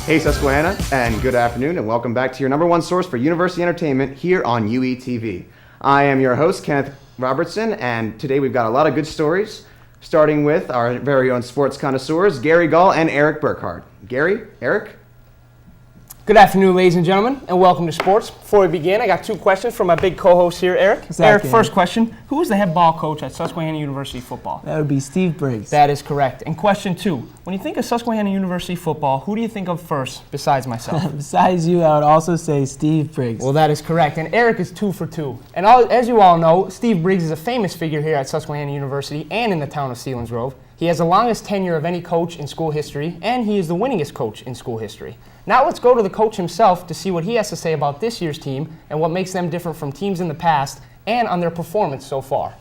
Hey Susquehanna, and good afternoon, and welcome back to your number one source for university entertainment here on UE TV. I am your host, Kenneth Robertson, and today we've got a lot of good stories, starting with our very own sports connoisseurs, Gary Gall and Eric Burkhardt. Gary, Eric? Good afternoon, ladies and gentlemen, and welcome to sports. Before we begin, I got two questions from my big co-host here, Eric. Eric, first question, who is the head ball coach at Susquehanna University football? That would be Steve Briggs. That is correct. And question two, when you think of Susquehanna University football, who do you think of first besides myself? Besides you, I would also say Steve Briggs. Well, that is correct, and Eric is 2 for 2. And as you all know, Steve Briggs is a famous figure here at Susquehanna University and in the town of Selinsgrove. He has the longest tenure of any coach in school history, and he is the winningest coach in school history. Now let's go to the coach himself to see what he has to say about this year's team and what makes them different from teams in the past and on their performance so far.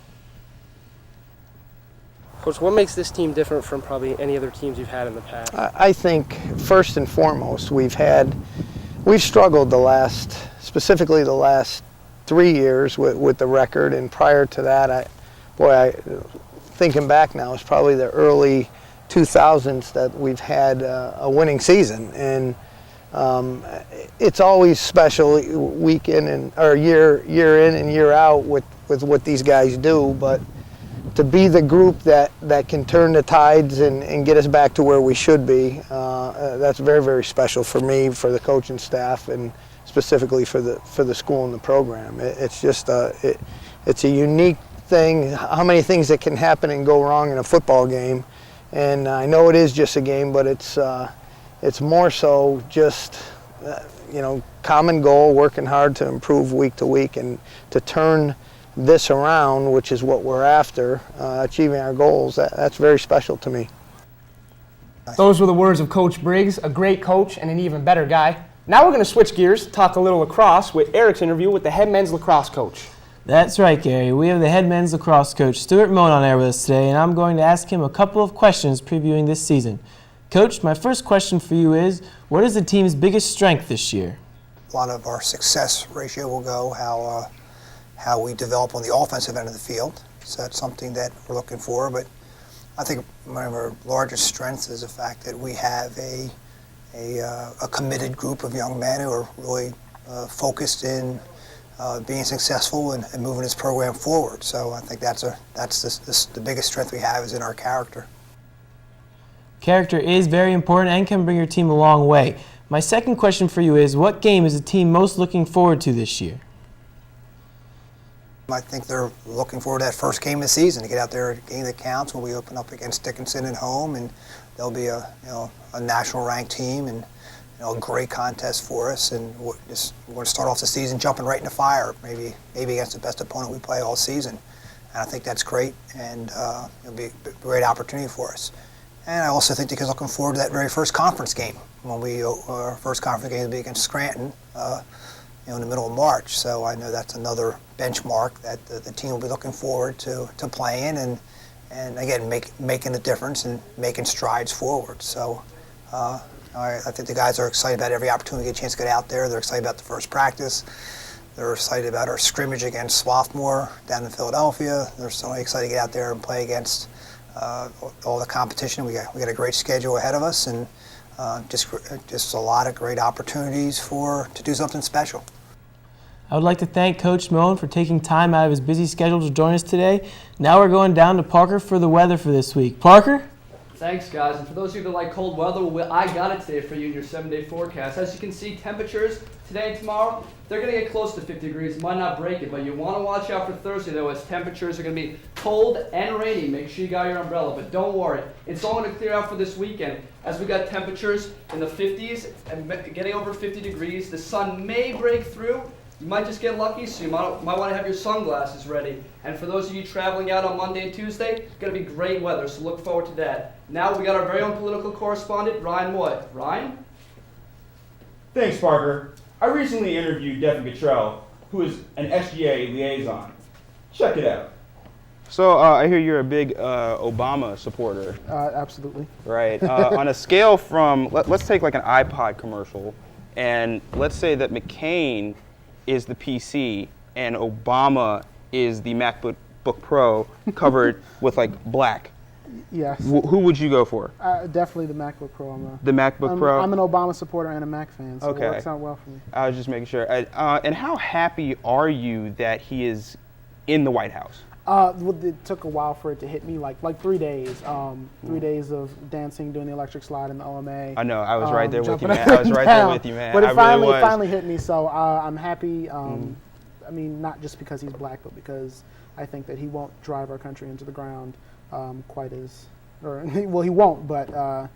Coach, what makes this team different from probably any other teams you've had in the past? I think first and foremost, we've struggled specifically the last 3 years with the record, and prior to that, thinking back now, it's probably the early 2000s that we've had a winning season, and it's always special week in or year in and year out with what these guys do, but to be the group that can turn the tides and get us back to where we should be, that's very, very special for me, for the coaching staff, and specifically for the school and the program. It's just it's a unique thing, how many things that can happen and go wrong in a football game. And I know it is just a game, but it's more so just common goal, working hard to improve week to week, and to turn this around, which is what we're after, achieving our goals. That's very special to me. Those were the words of Coach Briggs, a great coach and an even better guy. Now we're going to switch gears, talk a little lacrosse with Eric's interview with the head men's lacrosse coach. That's right, Gary. We have the head men's lacrosse coach, Stuart Moan, on air with us today, and I'm going to ask him a couple of questions previewing this season. Coach, my first question for you is, what is the team's biggest strength this year? A lot of our success ratio will go how we develop on the offensive end of the field. So that's something that we're looking for. But I think one of our largest strengths is the fact that we have a committed group of young men who are really focused in being successful and moving this program forward. So I think that's the biggest strength we have is in our character. Character is very important and can bring your team a long way. My second question for you is, what game is the team most looking forward to this year? I think they're looking forward to that first game of the season, to get out there, a game that counts when we open up against Dickinson at home, and they'll be a national ranked team, and a great contest for us, and we're going to start off the season jumping right in the fire, maybe against the best opponent we play all season. And I think that's great, and it'll be a great opportunity for us. And I also think they're looking forward to that very first conference game, when our first conference game will be against Scranton in the middle of March. So I know that's another benchmark that the team will be looking forward to playing, and again, making a difference and making strides forward. So I think the guys are excited about every opportunity to get a chance to get out there. They're excited about the first practice. They're excited about our scrimmage against Swarthmore down in Philadelphia. They're certainly excited to get out there and play against all the competition. We got a great schedule ahead of us, and just a lot of great opportunities to do something special. I would like to thank Coach Moan for taking time out of his busy schedule to join us today. Now we're going down to Parker for the weather for this week. Parker? Thanks, guys. And for those of you that like cold weather, I got it today for you in your 7-day forecast. As you can see, temperatures today and tomorrow, they're going to get close to 50 degrees. Might not break it, but you want to watch out for Thursday, though, as temperatures are going to be cold and rainy. Make sure you got your umbrella, but don't worry. It's all going to clear out for this weekend, as we got temperatures in the 50s and getting over 50 degrees. The sun may break through. You might just get lucky, so you might want to have your sunglasses ready. And for those of you traveling out on Monday and Tuesday, it's going to be great weather, so look forward to that. Now we got our very own political correspondent, Ryan Moy. Ryan? Thanks, Parker. I recently interviewed Devin Cottrell, who is an SGA liaison. Check it out. So I hear you're a big Obama supporter. Absolutely. Right. On a scale from, let's take like an iPod commercial, and let's say that McCain is the PC and Obama is the MacBook Pro covered with like black. Yes. Who would you go for? Definitely the MacBook Pro. The MacBook Pro? I'm an Obama supporter and a Mac fan, so okay. It works out well for me. I was just making sure. And how happy are you that he is in the White House? It took a while for it to hit me, like 3 days. 3 days of dancing, doing the electric slide in the OMA. I know, I was right there with you, man. I was right there with you, man. But it really finally hit me, so I'm happy. I mean, not just because he's black, but because I think that he won't drive our country into the ground quite as, well, he won't, but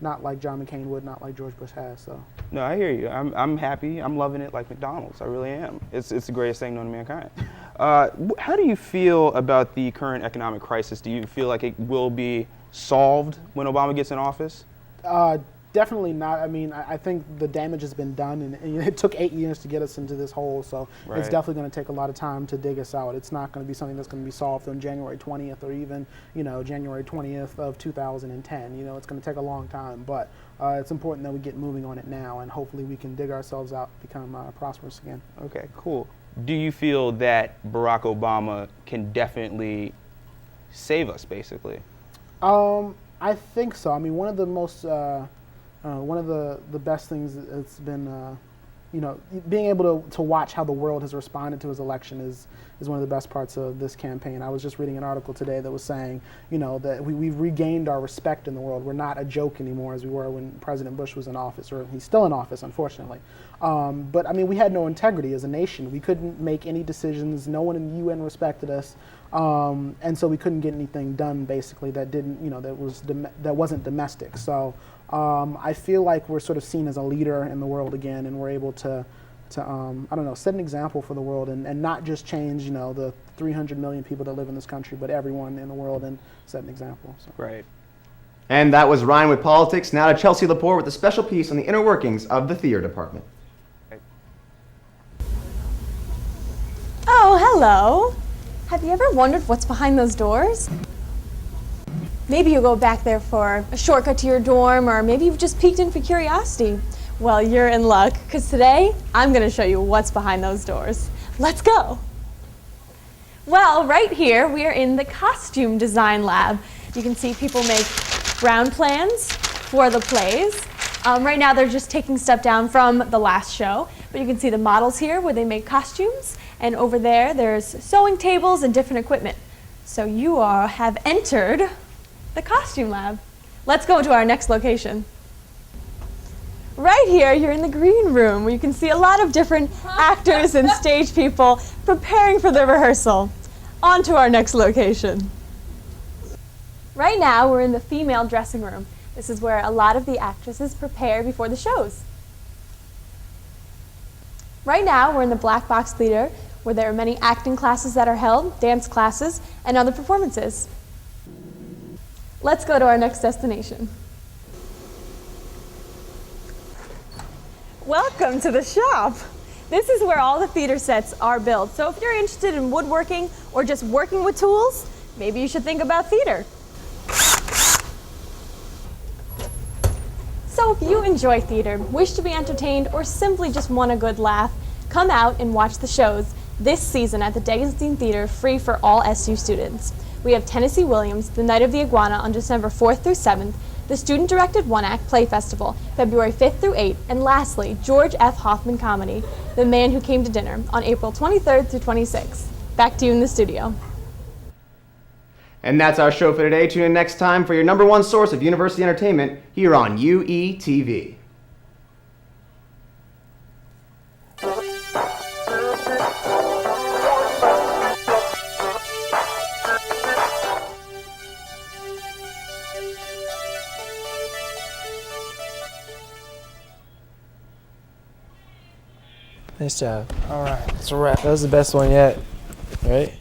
not like John McCain would, not like George Bush has. So. No, I hear you. I'm happy. I'm loving it like McDonald's. I really am. It's the greatest thing known to mankind. How do you feel about the current economic crisis? Do you feel like it will be solved when Obama gets in office? Definitely not. I mean, I think the damage has been done, and it took 8 years to get us into this hole, so It's definitely going to take a lot of time to dig us out. It's not going to be something that's going to be solved on January 20th or even, January 20th of 2010. It's going to take a long time, but it's important that we get moving on it now, and hopefully we can dig ourselves out, become prosperous again. Okay, cool. Do you feel that Barack Obama can definitely save us, basically? I think so. I mean, one of the most one of the best things that's been, being able to watch how the world has responded to his election is one of the best parts of this campaign. I was just reading an article today that was saying, that we've regained our respect in the world. We're not a joke anymore as we were when President Bush was in office, or he's still in office, unfortunately. But I mean, we had no integrity as a nation. We couldn't make any decisions. No one in the UN respected us. And so we couldn't get anything done, basically, that didn't, that wasn't domestic. So I feel like we're sort of seen as a leader in the world again, and we're able to set an example for the world, and not just change, the 300 million people that live in this country, but everyone in the world, and set an example. So. Right. And that was Ryan with Politics. Now to Chelsea Lepore with a special piece on the inner workings of the theater department. Oh, hello. Have you ever wondered what's behind those doors? Maybe you'll go back there for a shortcut to your dorm, or maybe you've just peeked in for curiosity. Well, you're in luck, because today I'm going to show you what's behind those doors. Let's go. Well, right here we are in the costume design lab. You can see people make ground plans for the plays. Right now they're just taking stuff down from the last show, but you can see the models here where they make costumes, and over there's sewing tables and different equipment. So you have entered the costume lab. Let's go to our next location. Right here, you're in the green room, where you can see a lot of different actors and stage people preparing for the rehearsal. On to our next location. Right now, we're in the female dressing room. This is where a lot of the actresses prepare before the shows. Right now, we're in the black box theater, where there are many acting classes that are held, dance classes, and other performances. Let's go to our next destination. Welcome to the shop. This is where all the theater sets are built. So if you're interested in woodworking or just working with tools, maybe you should think about theater. So if you enjoy theater, wish to be entertained, or simply just want a good laugh, come out and watch the shows this season at the Deggenstein Theater, free for all SU students. We have Tennessee Williams, The Night of the Iguana, on December 4th through 7th, the student-directed one-act play festival, February 5th through 8th, and lastly, George F. Hoffman Comedy, The Man Who Came to Dinner, on April 23rd through 26th. Back to you in the studio. And that's our show for today. Tune in next time for your number one source of university entertainment here on UETV. Nice job. All right, it's a wrap. That was the best one yet, right?